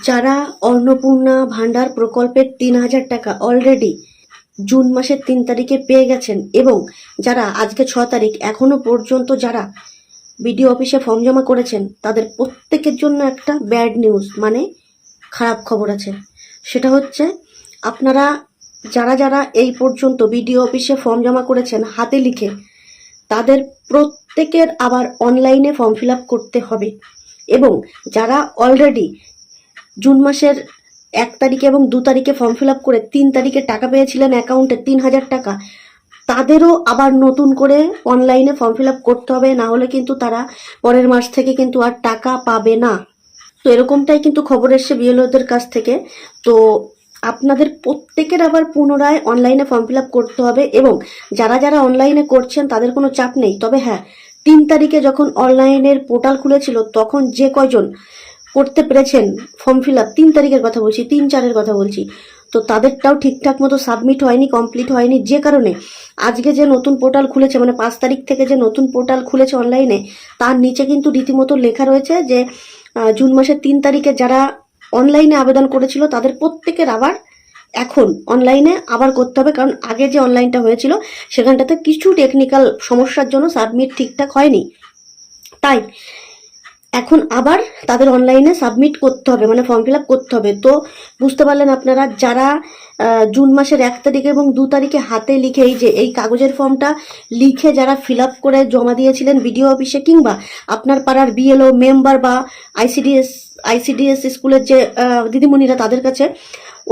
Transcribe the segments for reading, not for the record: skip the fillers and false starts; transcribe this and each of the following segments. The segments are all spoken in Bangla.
যারা অন্নপূর্ণা ভান্ডার প্রকল্পের ৩,০০০ টাকা অলরেডি জুন মাসের ৩ তারিখে পেয়ে গেছেন এবং যারা আজকে ৬ তারিখ এখনো পর্যন্ত যারা বিডিও অফিসে ফর্ম জমা করেছেন তাদের প্রত্যেকের জন্য একটা ব্যাড নিউজ, মানে খারাপ খবর আছে। সেটা হচ্ছে আপনারা যারা যারা এই পর্যন্ত বিডিও অফিসে ফর্ম জমা করেছেন হাতে লিখে, তাদের প্রত্যেকের আবার অনলাইনে ফর্ম ফিল আপ করতে হবে। এবং যারা অলরেডি জুন মাসের ১ তারিখে এবং ২ তারিখে ফর্ম ফিল আপ করে ৩ তারিখে টাকা পেয়েছিলেন অ্যাকাউন্টে ৩,০০০ টাকা, তাদেরও আবার নতুন করে অনলাইনে ফর্ম ফিল আপ করতে হবে, না হলে কিন্তু তারা পরের মাস থেকে কিন্তু আর টাকা পাবে না। তো এরকমটাই কিন্তু খবর এসছে বিএলওদের কাছ থেকে। তো আপনাদের প্রত্যেকের আবার পুনরায় অনলাইনে ফর্ম ফিল আপ করতে হবে এবং যারা যারা অনলাইনে করছেন তাদের কোনো চাপ নেই। তবে হ্যাঁ, ৩ তারিখে যখন অনলাইনের পোর্টাল খুলেছিল তখন যে কয়জন করতে পেরেছেন ফর্ম ফিল আপ, ৩ তারিখের কথা বলছি, ৩-৪-এর কথা বলছি, তো তাদেরটাও ঠিকঠাক মতো সাবমিট হয়নি, কমপ্লিট হয়নি। যে কারণে আজকে যে নতুন পোর্টাল খুলেছে, মানে ৫ তারিখ থেকে যে নতুন পোর্টাল খুলেছে অনলাইনে, তার নিচে কিন্তু রীতিমতো লেখা রয়েছে যে জুন মাসের ৩ তারিখে যারা অনলাইনে আবেদন করেছিল তাদের প্রত্যেকের আবার এখন অনলাইনে আবার করতে হবে, কারণ আগে যে অনলাইনটা হয়েছিল সেখানটাতে কিছু টেকনিক্যাল সমস্যার জন্য সাবমিট ঠিকঠাক হয়নি। তাই এখন আবার তাদের অনলাইনে সাবমিট করতে হবে, মানে ফর্ম ফিল আপ করতে হবে। তো বুঝতে পারলেন আপনারা, যারা জুন মাসের ১ তারিখে এবং ২ তারিখে হাতে লিখে এই কাগজের ফর্মটা লিখে যারা ফিল আপ করে জমা দিয়েছিলেন বিডিও অফিসে, কিংবা আপনার পাড়ার বিএলও মেম্বার বা আইসিডিএস স্কুলের যে দিদিমণিরা তাদের কাছে,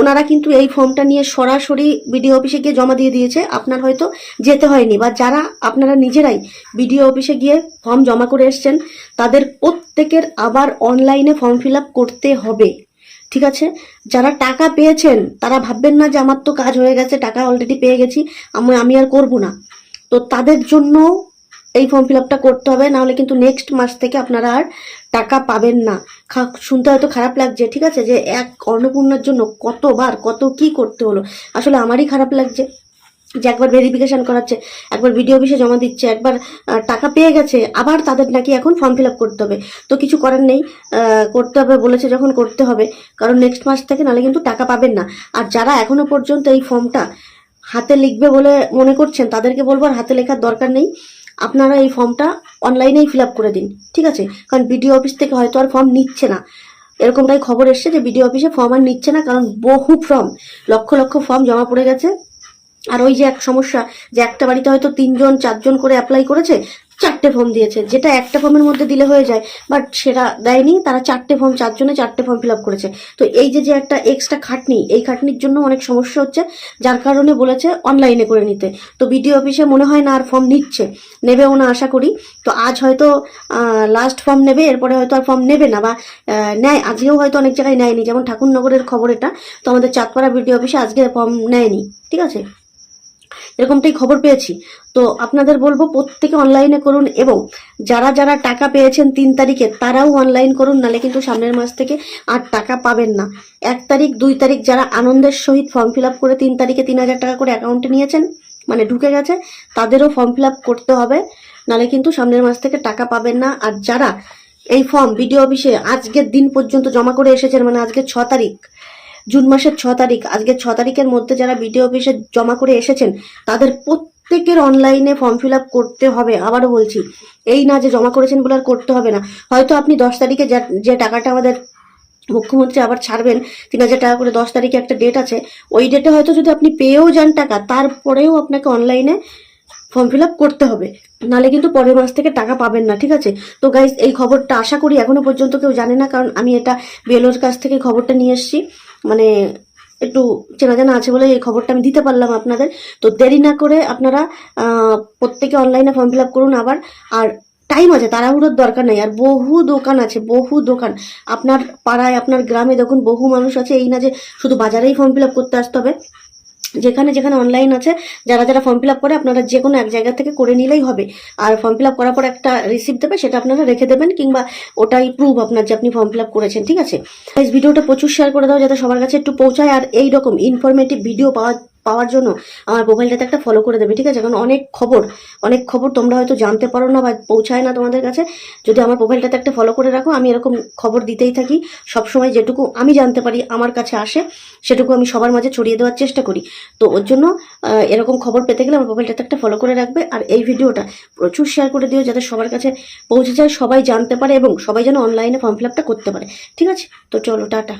ওনারা কিন্তু এই ফর্মটা নিয়ে সরাসরি বিডিও অফিসে গিয়ে জমা দিয়ে দিয়েছে, আপনার হয়তো যেতে হয়নি। বা যারা আপনারা নিজেরাই বিডিও অফিসে গিয়ে ফর্ম জমা করে এসছেন, তাদের প্রত্যেকের আবার অনলাইনে ফর্ম ফিল আপ করতে হবে, ঠিক আছে? যারা টাকা পেয়েছেন তারা ভাববেন না যে আমার তো কাজ হয়ে গেছে, টাকা অলরেডি পেয়ে গেছি, আমি আর করব না। তো তাদের জন্য এই ফর্ম ফিল আপটা করতে হবে, নাহলে কিন্তু নেক্সট মাস থেকে আপনারা আর টাকা পাবেন না। শুনতে হয়তো খারাপ লাগছে, ঠিক আছে, যে এক অন্নপূর্ণার জন্য কতবার কত কি করতে হলো। আসলে আমারই খারাপ লাগছে যে একবার ভেরিফিকেশন করাচ্ছে, একবার বিডিও অফিসে জমা দিচ্ছে, একবার টাকা পেয়ে গেছে, আবার তাদের নাকি এখন ফর্ম ফিল আপ করতে হবে। তো কিছু করার নেই, করতে হবে বলেছে যখন করতে হবে, কারণ নেক্সট মাস থেকে নাহলে কিন্তু টাকা পাবেন না। আর যারা এখনো পর্যন্ত এই ফর্মটা হাতে লিখবে বলে মনে করছেন, তাদেরকে বলবো আর হাতে লেখার দরকার নেই, আপনারা এই ফর্মটা অনলাইনেই ফিল আপ করে দিন, ঠিক আছে? কারণ বিডিও অফিস থেকে হয়তো আর ফর্ম নিচ্ছে না, এরকমটাই খবর এসছে যে বিডিও অফিসে ফর্ম আর নিচ্ছে না, কারণ বহু ফর্ম, লক্ষ লক্ষ ফর্ম জমা পড়ে গেছে। আর ওই যে এক সমস্যা, যে একটা বাড়িতে হয়তো ৩-৪জন করে অ্যাপ্লাই করেছে, ৪টে ফর্ম দিয়েছে, যেটা একটা ফর্মের মধ্যে দিলে হয়ে যায়, বাট সেটা দেয়নি, তারা ৪টে ফর্ম, ৪জনে ৪টে ফর্ম ফিল আপ করেছে। তো এই যে একটা এক্সট্রা খাটনি, এই খাটনির জন্য অনেক সমস্যা হচ্ছে, যার কারণে বলেছে অনলাইনে করে নিতে। তো বিডিও অফিসে মনে হয় না আর ফর্ম নিচ্ছে, নেবেও না আশা করি। তো আজ হয়তো লাস্ট ফর্ম নেবে, এরপরে হয়তো আর ফর্ম নেবে না, বা নেয়, আজকেও হয়তো অনেক জায়গায় নেয়নি, যেমন ঠাকুরনগরের খবর এটা। তো আমাদের চাঁদপাড়া বিডিও অফিসে আজকে ফর্ম নেয়নি, ঠিক আছে, এরকমটাই খবর পেয়েছি। তো আপনাদের বলবো প্রত্যেকে অনলাইনে করুন, এবং যারা যারা টাকা পেয়েছেন ৩ তারিখে তারাও অনলাইন করুন, নালে কিন্তু সামনের মাস থেকে আর টাকা পাবেন না। ১ তারিখ ২ তারিখ যারা আনন্দের সহিত ফর্ম ফিল আপ করে ৩ তারিখে ৩,০০০ টাকা করে অ্যাকাউন্টে নিয়েছেন, মানে ঢুকে গেছে, তাদেরও ফর্ম ফিল আপ করতে হবে, নালে কিন্তু সামনের মাস থেকে টাকা পাবেন না। আর যারা এই ফর্ম বিডিও অফিসে আজকের দিন পর্যন্ত জমা করে এসেছেন, মানে আজকে ৬ তারিখ, জুন মাসের ৬ তারিখ, আজকে ৬ তারিখের মধ্যে যারা বিডিও অফিসে জমা করে এসেছেন, তাদের প্রত্যেকের অনলাইনে ফর্ম ফিল আপ করতে হবে। আবারও বলছি, এই না যে জমা করেছেন বলে আর করতে হবে না। হয়তো আপনি ১০ তারিখে যে টাকাটা আমাদের মুখ্যমন্ত্রী আবার ছাড়বেন ৩,০০০ টাকা করে, ১০ তারিখে একটা ডেট আছে, ওই ডেটে হয়তো যদি আপনি পেয়েও যান টাকা, তারপরেও আপনাকে অনলাইনে ফর্ম ফিল আপ করতে হবে, নালে কিন্তু পরের মাস থেকে টাকা পাবেন না, ঠিক আছে? তো গাইজ, এই খবরটা আশা করি এখনো পর্যন্ত কেউ জানে না, কারণ আমি এটা বিএলওর কাছ থেকে খবরটা নিয়ে এসেছি, মানে একটু চেনা জানা আছে বলে এই খবরটা আমি দিতে পারলাম আপনাদের। তো দেরি না করে আপনারা প্রত্যেকে অনলাইনে ফর্ম ফিল আপ করুন আবার। আর টাইম আছে, তাড়াহুড়োর দরকার নেই। আর বহু দোকান আছে, বহু দোকান আপনার পাড়ায়, আপনার গ্রামে দেখুন বহু মানুষ আছে, এই না যে শুধু বাজারেই ফর্ম ফিল আপ করতে আসতে হবে। যেখানে যেখানে অনলাইন আছে, যারা যারা ফর্ম ফিল আপ করে, আপনারা যে কোনো এক জায়গা থেকে করে নিলেই হবে। আর ফর্ম ফিল আপ করার পর একটা রিসিপ্ট দেবে, সেটা আপনারা রেখে দেবেন, কিংবা ওটাই প্রুফ আপনার যে আপনি ফর্ম ফিল আপ করেছেন, ঠিক আছে? ভিডিওটা প্রচুর শেয়ার করে দাও যাতে সবার কাছে একটু পৌঁছায়। আর এই রকম ইনফরমেটিভ ভিডিও পাওয়ার পাওয়ার জন্য আমার প্রোফাইলটাতে একটা ফলো করে দেবে, ঠিক আছে? কারণ অনেক খবর তোমরা হয়তো জানতে পারো না বা পৌঁছায় না তোমাদের কাছে। যদি আমার প্রোফাইলটাতে একটা ফলো করে রাখো, আমি এরকম খবর দিতেই থাকি সবসময়, যেটুকু আমি জানতে পারি আমার কাছে আসে সেটুকু আমি সবার মাঝে ছড়িয়ে দেওয়ার চেষ্টা করি। তো ওর জন্য এরকম খবর পেতে গেলে আমার প্রোফাইলটাতে একটা ফলো করে রাখবে, আর এই ভিডিওটা প্রচুর শেয়ার করে দিও যাতে সবার কাছে পৌঁছে যায়, সবাই জানতে পারে এবং সবাই যেন অনলাইনে ফর্ম ফিল আপটা করতে পারে, ঠিক আছে? তো চলো, টাটা।